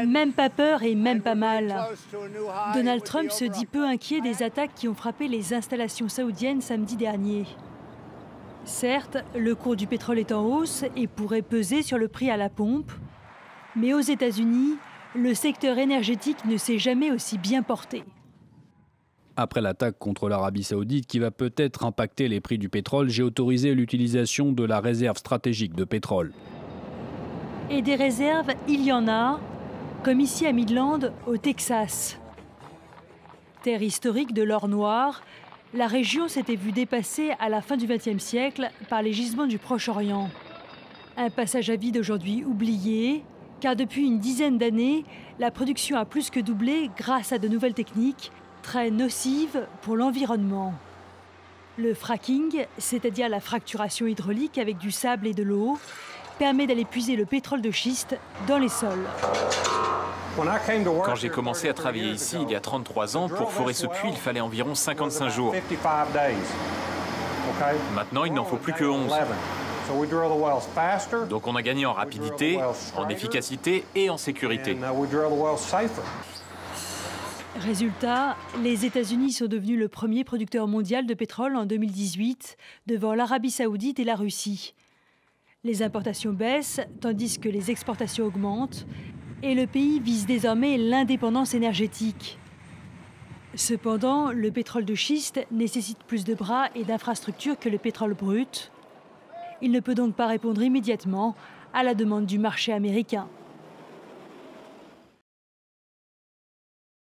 Même pas peur et même pas mal. Donald Trump se dit peu inquiet des attaques qui ont frappé les installations saoudiennes samedi dernier. Certes, le cours du pétrole est en hausse et pourrait peser sur le prix à la pompe. Mais aux États-Unis, le secteur énergétique ne s'est jamais aussi bien porté. Après l'attaque contre l'Arabie Saoudite qui va peut-être impacter les prix du pétrole, j'ai autorisé l'utilisation de la réserve stratégique de pétrole. Et des réserves, il y en a, comme ici à Midland, au Texas. Terre historique de l'or noir, la région s'était vue dépassée à la fin du XXe siècle par les gisements du Proche-Orient. Un passage à vide aujourd'hui oublié, car depuis une dizaine d'années, la production a plus que doublé grâce à de nouvelles techniques très nocives pour l'environnement. Le fracking, c'est-à-dire la fracturation hydraulique avec du sable et de l'eau, permet d'aller puiser le pétrole de schiste dans les sols. Quand j'ai commencé à travailler ici il y a 33 ans, pour forer ce puits, il fallait environ 55 jours. Maintenant, il n'en faut plus que 11. Donc on a gagné en rapidité, en efficacité et en sécurité. Résultat, les États-Unis sont devenus le premier producteur mondial de pétrole en 2018, devant l'Arabie Saoudite et la Russie. Les importations baissent, tandis que les exportations augmentent, et le pays vise désormais l'indépendance énergétique. Cependant, le pétrole de schiste nécessite plus de bras et d'infrastructures que le pétrole brut. Il ne peut donc pas répondre immédiatement à la demande du marché américain.